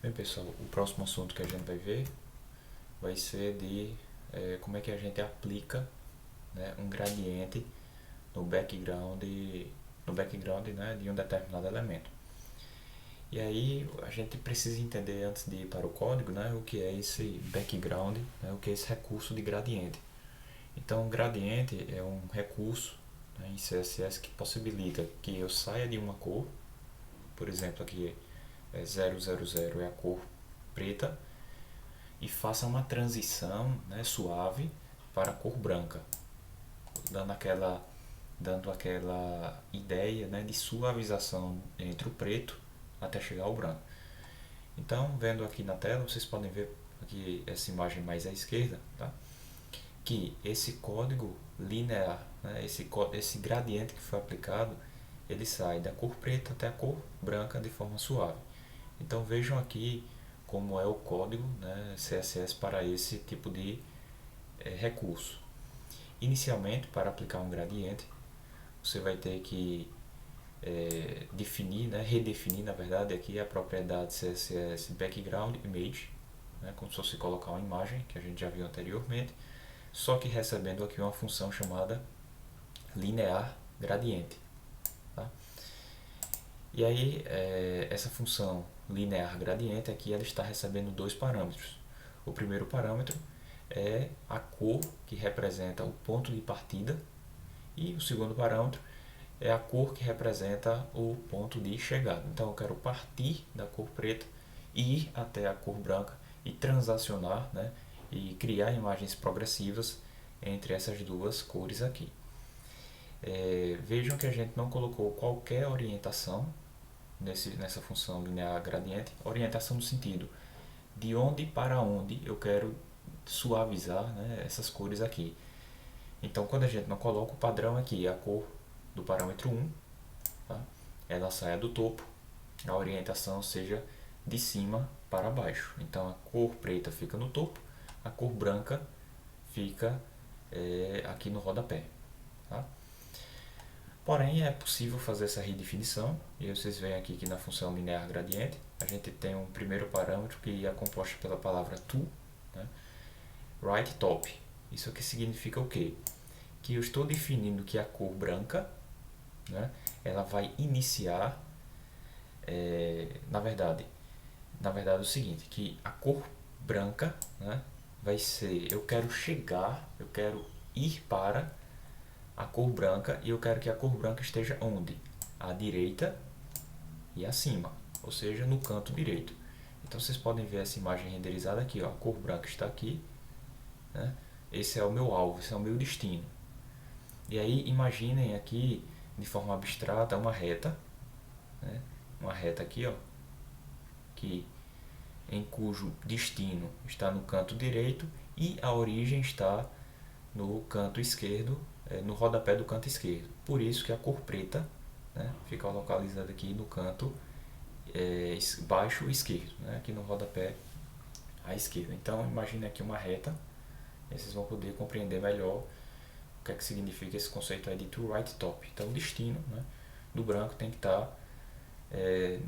Bem, pessoal, o próximo assunto que a gente vai ver vai ser de como é que a gente aplica, né, um gradiente no background, né, de um determinado elemento. E aí a gente precisa entender antes de ir para o código, né, o que é esse background, né, o que é esse recurso de gradiente. Então, o gradiente é um recurso, né, em CSS que possibilita que eu saia de uma cor, por exemplo, aqui é 000 é a cor preta, e faça uma transição, né, suave para a cor branca, dando aquela ideia, né, de suavização entre o preto até chegar ao branco. Então, vendo aqui na tela, vocês podem ver aqui essa imagem mais à esquerda, tá? Que esse código linear, né, esse gradiente que foi aplicado, ele sai da cor preta até a cor branca de forma suave. Então vejam aqui como é o código, né, CSS para esse tipo de recurso. Inicialmente, para aplicar um gradiente, você vai ter que definir, né, redefinir na verdade aqui a propriedade CSS Background Image, né, como se fosse colocar uma imagem que a gente já viu anteriormente, só que recebendo aqui uma função chamada linear gradiente. Tá? E aí, essa função linear gradiente aqui ela está recebendo dois parâmetros. O primeiro parâmetro é a cor que representa o ponto de partida e o segundo parâmetro é a cor que representa o ponto de chegada. Então eu quero partir da cor preta e ir até a cor branca e transacionar, né, e criar imagens progressivas entre essas duas cores aqui. Vejam que a gente não colocou qualquer orientação nessa função linear gradiente, orientação no sentido de onde para onde eu quero suavizar, né, essas cores aqui. Então, quando a gente não coloca o padrão aqui, a cor do parâmetro 1, tá? Ela saia do topo, a orientação seja de cima para baixo. Então, a cor preta fica no topo, a cor branca fica aqui no rodapé. Tá? Porém, é possível fazer essa redefinição, e vocês veem aqui que na função linear gradiente, a gente tem um primeiro parâmetro que é composto pela palavra to, né? Right top. Isso aqui significa o quê? Que eu estou definindo que a cor branca, né, ela vai iniciar, na verdade é o seguinte, que a cor branca, né, vai ser, eu quero ir para a cor branca e eu quero que a cor branca esteja onde? À direita e acima, ou seja, no canto direito. Então vocês podem ver essa imagem renderizada aqui, ó, a cor branca está aqui, né? Esse é o meu alvo, esse é o meu destino. E aí imaginem aqui, de forma abstrata, uma reta, né? Uma reta aqui, ó, em cujo destino está no canto direito e a origem está no canto esquerdo, no rodapé do canto esquerdo. Por isso que a cor preta, né, fica localizada aqui no canto baixo esquerdo, né, aqui no rodapé à esquerda. Então imagine aqui uma reta, e vocês vão poder compreender melhor o que é que significa esse conceito aí de to right top. Então o destino, né, do branco tem que estar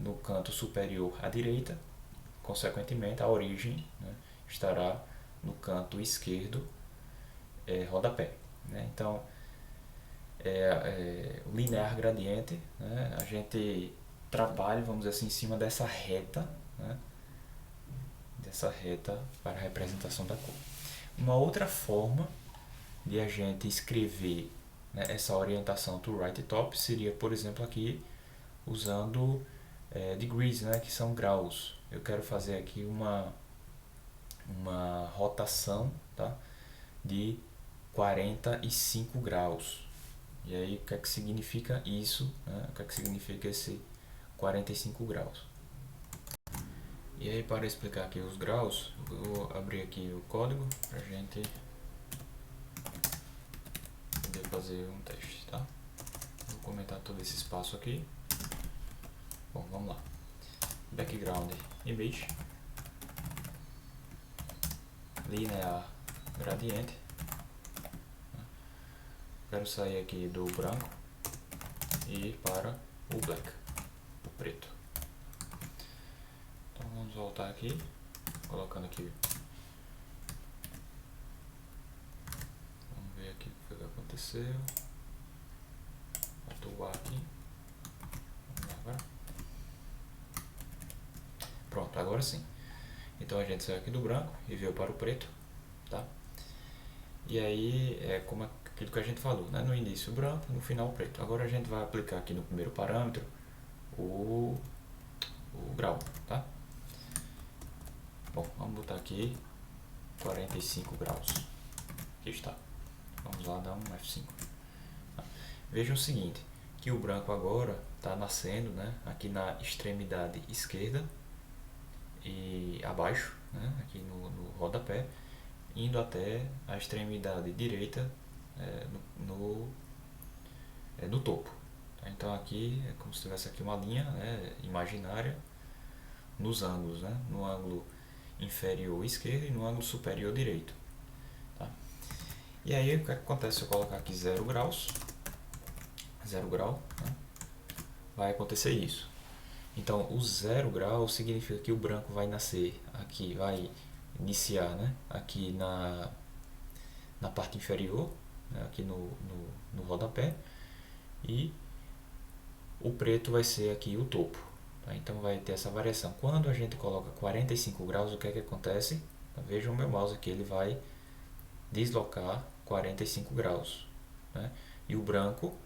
no canto superior à direita, consequentemente a origem, né, estará no canto esquerdo, rodapé. Né? Então o linear gradiente, né, a gente trabalha, vamos dizer assim, em cima dessa reta, né, para a representação da cor. Uma outra forma de a gente escrever, né, essa orientação to right top seria, por exemplo, aqui usando degrees, né, que são graus. Eu quero fazer aqui uma rotação, tá, de 45 graus. E aí, o que é que significa isso? Né? O que é que significa esse 45 graus? E aí, para explicar aqui os graus, eu vou abrir aqui o código para a gente poder fazer um teste, tá? Vou comentar todo esse espaço aqui. Bom, vamos lá. Background image, linear gradiente. Quero sair aqui do branco e ir para o black, o preto. Então vamos voltar aqui, colocando aqui. Vamos ver aqui o que foi que aconteceu. Faltou o A aqui. Vamos lá agora. Pronto, agora sim. Então a gente saiu aqui do branco e veio para o preto, tá? E aí é como aquilo que a gente falou, né? No início branco, no final preto. Agora a gente vai aplicar aqui no primeiro parâmetro o grau, tá? Bom, vamos botar aqui 45 graus. Aqui está. Vamos lá dar um F5. Veja o seguinte, que o branco agora está nascendo, né? Aqui na extremidade esquerda e abaixo, né? Aqui no rodapé, indo até a extremidade direita no topo. Então aqui é como se tivesse aqui uma linha, né, imaginária nos ângulos, né, no ângulo inferior esquerdo e no ângulo superior direito. Tá? E aí o que acontece se eu colocar aqui 0 graus, 0 grau, né, vai acontecer isso. Então o 0 grau significa que o branco vai nascer aqui, vai iniciar, né, aqui na parte inferior, né, aqui no rodapé, e o preto vai ser aqui o topo. Tá? Então vai ter essa variação. Quando a gente coloca 45 graus, o que é que acontece? Vejam o meu mouse aqui, ele vai deslocar 45 graus. Né? E o branco,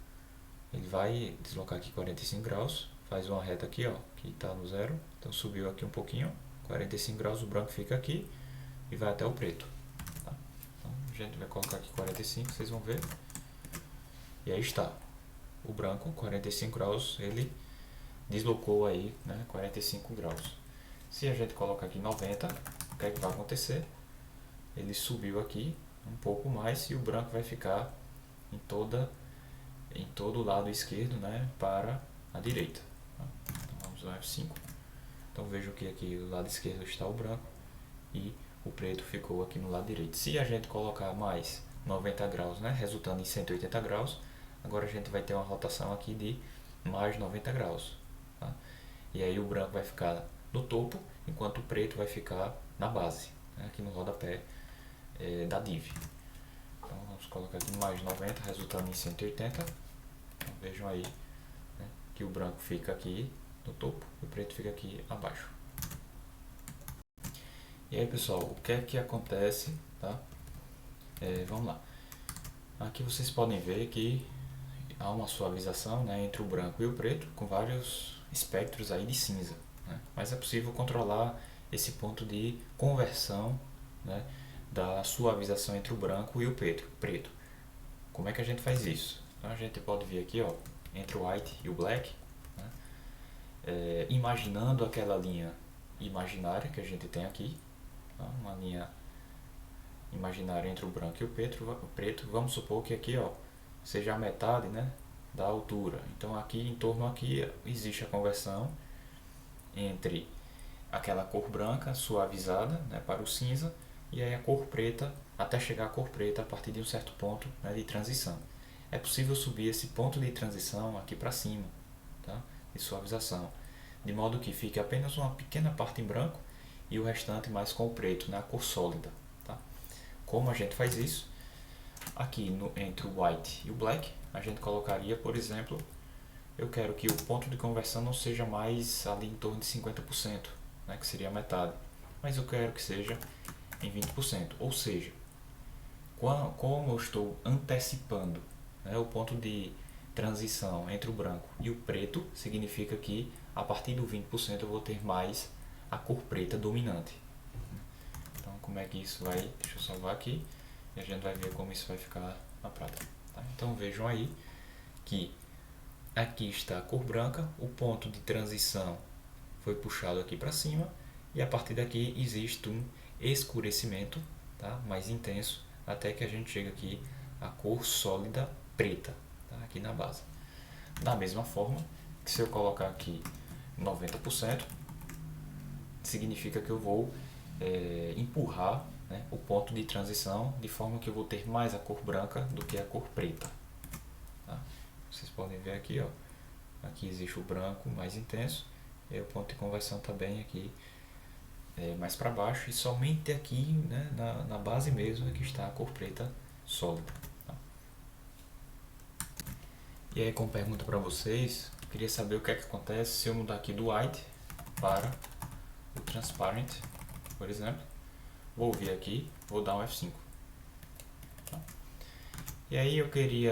ele vai deslocar aqui 45 graus, faz uma reta aqui, ó, que está no zero, então subiu aqui um pouquinho, 45 graus, o branco fica aqui e vai até o preto. Tá? Então a gente vai colocar aqui 45, vocês vão ver. E aí está. O branco, 45 graus, ele deslocou aí, né, 45 graus. Se a gente colocar aqui 90, o que é que vai acontecer? Ele subiu aqui um pouco mais e o branco vai ficar em todo o lado esquerdo, né, para a direita. Então vamos lá, F5. Então vejam que aqui do lado esquerdo está o branco e o preto ficou aqui no lado direito. Se a gente colocar mais 90 graus, né, resultando em 180 graus, agora a gente vai ter uma rotação aqui de mais 90 graus. Tá? E aí o branco vai ficar no topo, enquanto o preto vai ficar na base, né, aqui no rodapé da div. Então vamos colocar aqui mais 90, resultando em 180. Então, vejam aí, né, que o branco fica aqui no topo e o preto fica aqui abaixo. E aí pessoal, o que é que acontece? Tá? Vamos lá. Aqui vocês podem ver que há uma suavização, né, entre o branco e o preto, com vários espectros aí de cinza. Né? Mas é possível controlar esse ponto de conversão, né, da suavização entre o branco e o preto. Como é que a gente faz isso? Então a gente pode vir aqui, ó, entre o white e o black, né, imaginando aquela linha imaginária que a gente tem aqui, tá? Uma linha imaginária entre o branco e o preto. Vamos supor que aqui, ó, seja a metade, né, da altura. Então aqui em torno aqui existe a conversão entre aquela cor branca suavizada, né, para o cinza, e aí a cor preta até chegar à cor preta a partir de um certo ponto, né, de transição. É possível subir esse ponto de transição aqui para cima, tá, de suavização, de modo que fique apenas uma pequena parte em branco e o restante mais com o preto, né, a cor sólida. Tá? Como a gente faz isso? Aqui entre o white e o black, a gente colocaria, por exemplo, eu quero que o ponto de conversão não seja mais ali em torno de 50%, né, que seria a metade, mas eu quero que seja em 20%, ou seja, como eu estou antecipando, né, o ponto de transição entre o branco e o preto, significa que a partir do 20% eu vou ter mais a cor preta dominante. Então como é que isso vai, deixa eu salvar aqui, e a gente vai ver como isso vai ficar na prática. Tá? Então vejam aí que aqui está a cor branca, o ponto de transição foi puxado aqui para cima e a partir daqui existe um escurecimento, tá, mais intenso, até que a gente chega aqui a cor sólida preta, tá, aqui na base. Da mesma forma que se eu colocar aqui 90%, significa que eu vou empurrar, né, o ponto de transição de forma que eu vou ter mais a cor branca do que a cor preta. Tá? Vocês podem ver aqui, ó, aqui existe o branco mais intenso e o ponto de conversão está bem aqui mais para baixo e somente aqui, né, na base mesmo é que está a cor preta sólida. Tá? E aí, como pergunta para vocês, queria saber o que é que acontece se eu mudar aqui do white para o transparent, por exemplo. Vou vir aqui, vou dar um F5. Tá? E aí eu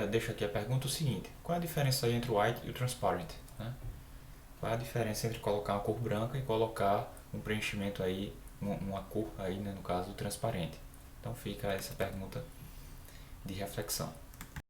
deixo aqui a pergunta o seguinte: qual é a diferença aí entre o white e o transparent? Né? Qual é a diferença entre colocar uma cor branca e colocar um preenchimento aí, uma cor aí, né, no caso, transparente? Então fica essa pergunta de reflexão.